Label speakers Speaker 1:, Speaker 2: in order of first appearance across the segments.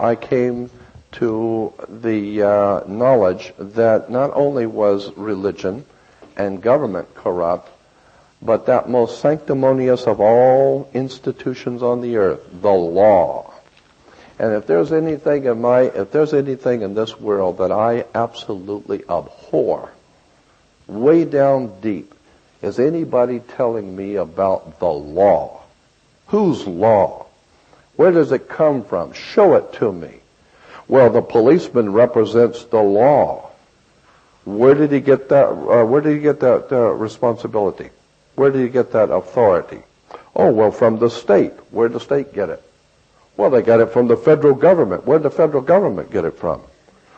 Speaker 1: I came to the knowledge that not only was religion and government corrupt, but that most sanctimonious of all institutions on the earth, the law. And if there's anything in this world that I absolutely abhor, way down deep, is anybody telling me about the law. Whose law? Where does it come from? Show it to me. Well, the policeman represents the law. Where did he get that? Responsibility? Where did he get that authority? Oh, well, from the state. Where did the state get it? Well, they got it from the federal government. Where did the federal government get it from?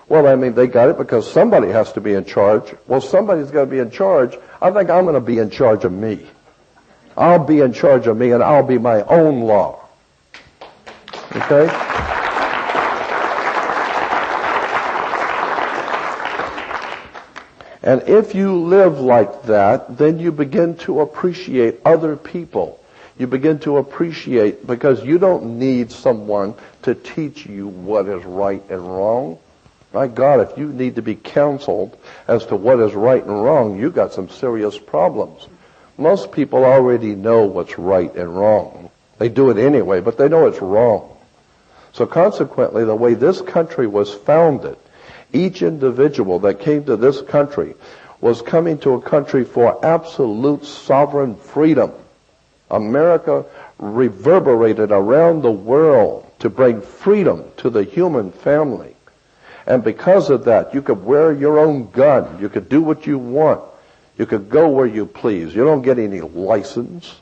Speaker 1: Well, I mean, they got it because somebody has to be in charge. Well, somebody's got to be in charge. I think I'm going to be in charge of me. I'll be in charge of me, and I'll be my own law. Okay? And if you live like that, then you begin to appreciate other people. You begin to appreciate, because you don't need someone to teach you what is right and wrong. My God, if you need to be counseled as to what is right and wrong, you've got some serious problems. Most people already know what's right and wrong. They do it anyway, but they know it's wrong. So consequently, the way this country was founded, each individual that came to this country was coming to a country for absolute sovereign freedom. America reverberated around the world to bring freedom to the human family. And because of that, you could wear your own gun. You could do what you want. You could go where you please. You don't get any license.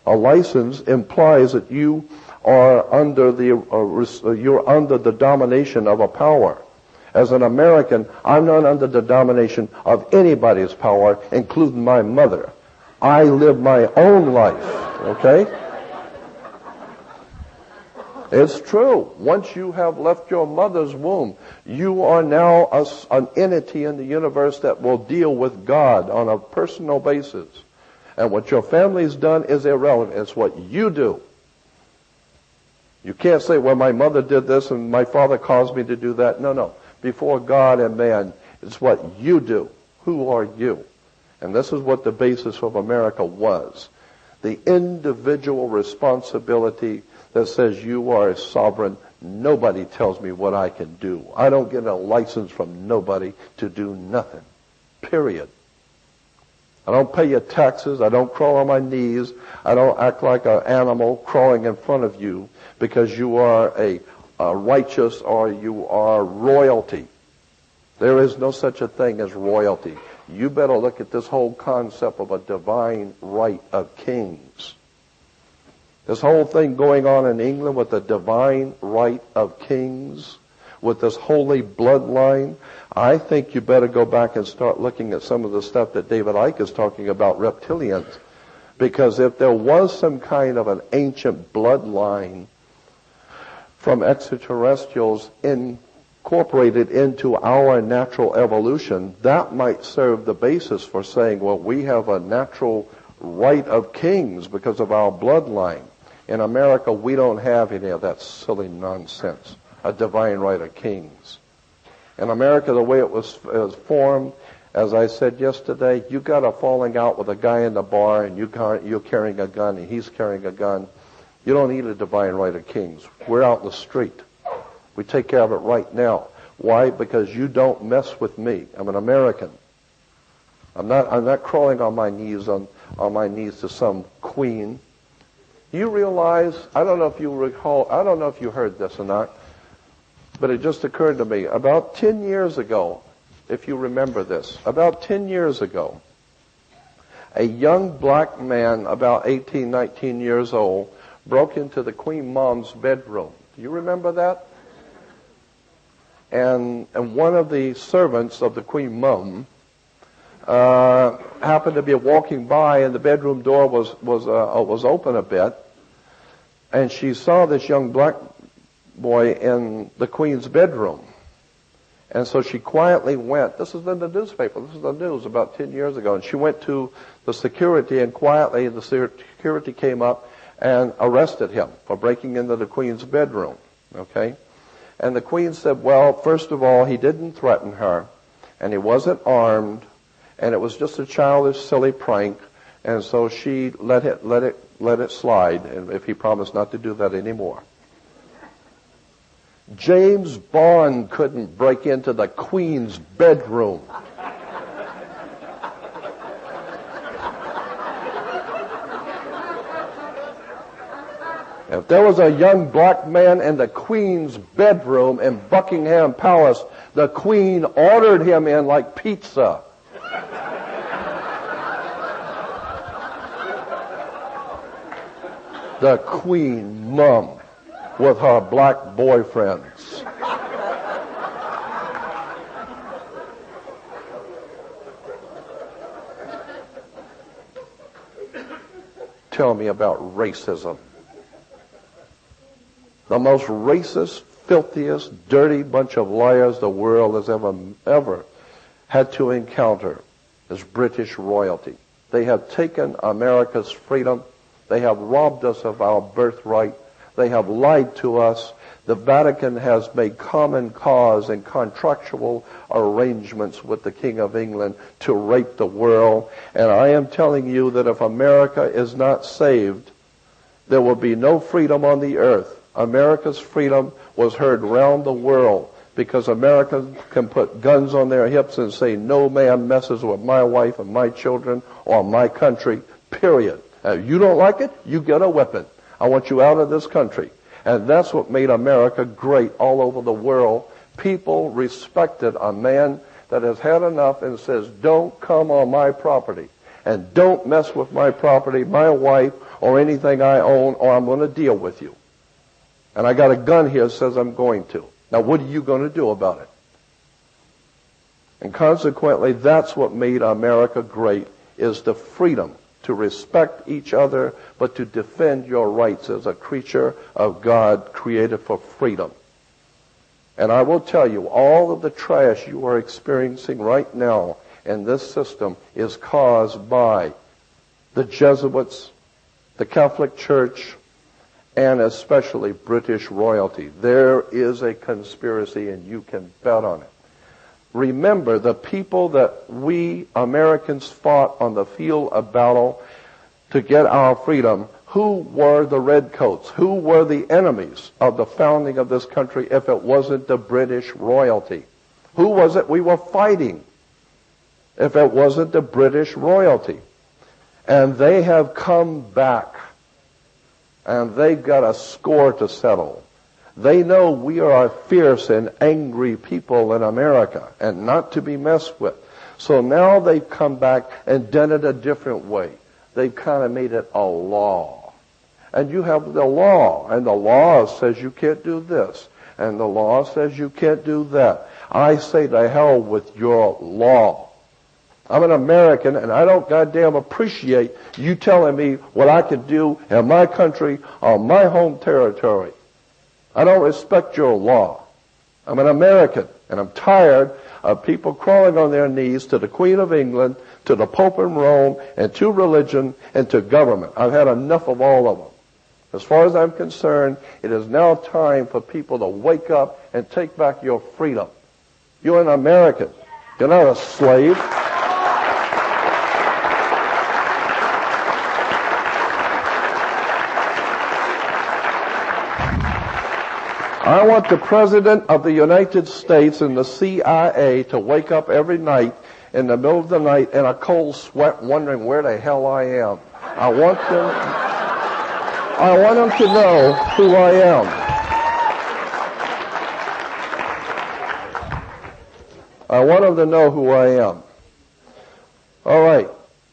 Speaker 1: A license implies that you are under you're under the domination of a power. As an American, I'm not under the domination of anybody's power, including my mother. I live my own life, okay? It's true. Once you have left your mother's womb, you are now an entity in the universe that will deal with God on a personal basis. And what your family's done is irrelevant. It's what you do. You can't say, well, my mother did this and my father caused me to do that. No. Before God and man, it's what you do. Who are you? And this is what the basis of America was. The individual responsibility that says you are a sovereign. Nobody tells me what I can do. I don't get a license from nobody to do nothing. Period. I don't pay your taxes. I don't crawl on my knees. I don't act like an animal crawling in front of you because you are a righteous or you are royalty. There is no such a thing as royalty. You better look at this whole concept of a divine right of kings. This whole thing going on in England with the divine right of kings, with this holy bloodline, I think you better go back and start looking at some of the stuff that David Icke is talking about, reptilians. Because if there was some kind of an ancient bloodline from extraterrestrials incorporated into our natural evolution, that might serve the basis for saying, well, we have a natural right of kings because of our bloodline. In America, we don't have any of that silly nonsense, a divine right of kings. In America, the way it was formed, as I said yesterday, you got a falling out with a guy in the bar and you're carrying a gun and he's carrying a gun. You don't need a divine right of kings. We're out in the street. We take care of it right now. Why? Because you don't mess with me. I'm an American. I'm not crawling on my knees to some queen. You realize, I don't know if you recall, I don't know if you heard this or not, but it just occurred to me, about 10 years ago, if you remember this, about 10 years ago, a young black man, about 18, 19 years old, broke into the Queen Mom's bedroom. Do you remember that? And one of the servants of the Queen Mom happened to be walking by, and the bedroom door was open a bit, and she saw this young black boy in the Queen's bedroom. And so she quietly went, this is in the newspaper, this is the news about 10 years ago, and she went to the security, and quietly the security came up and arrested him for breaking into the Queen's bedroom. Okay? And the Queen said, well, first of all, he didn't threaten her, and he wasn't armed, and it was just a childish, silly prank, and so she let it slide, and if he promised not to do that anymore. James Bond couldn't break into the Queen's bedroom. If there was a young black man in the Queen's bedroom in Buckingham Palace, the Queen ordered him in like pizza. The Queen mum with her black boyfriends. Tell me about racism. The most racist, filthiest, dirty bunch of liars the world has ever had to encounter is British royalty. They have taken America's freedom. They have robbed us of our birthright. They have lied to us. The Vatican has made common cause and contractual arrangements with the King of England to rape the world. And I am telling you that if America is not saved, there will be no freedom on the earth. America's freedom was heard round the world because Americans can put guns on their hips and say, no man messes with my wife and my children or my country, period. If you don't like it, you get a weapon. I want you out of this country. And that's what made America great all over the world. People respected a man that has had enough and says, don't come on my property. And don't mess with my property, my wife, or anything I own, or I'm going to deal with you. And I got a gun here that says I'm going to. Now, what are you going to do about it? And consequently, that's what made America great, is the freedom to respect each other, but to defend your rights as a creature of God created for freedom. And I will tell you, all of the trash you are experiencing right now in this system is caused by the Jesuits, the Catholic Church, and especially British royalty. There is a conspiracy, and you can bet on it. Remember, the people that we Americans fought on the field of battle to get our freedom, who were the redcoats? Who were the enemies of the founding of this country if it wasn't the British royalty? Who was it we were fighting if it wasn't the British royalty? And they have come back. And they've got a score to settle. They know we are a fierce and angry people in America and not to be messed with. So now they've come back and done it a different way. They've kind of made it a law. And you have the law, and the law says you can't do this, and the law says you can't do that. I say to hell with your law. I'm an American, and I don't goddamn appreciate you telling me what I can do in my country on my home territory. I don't respect your law. I'm an American, and I'm tired of people crawling on their knees to the Queen of England, to the Pope in Rome, and to religion, and to government. I've had enough of all of them. As far as I'm concerned, it is now time for people to wake up and take back your freedom. You're an American. You're not a slave. I want the President of the United States and the CIA to wake up every night in the middle of the night in a cold sweat wondering where the hell I am. I want them to know who I am. I want them to know who I am. All right.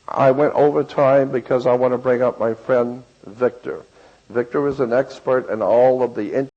Speaker 1: I went over time because I want to bring up my friend Victor. Victor is an expert in all of the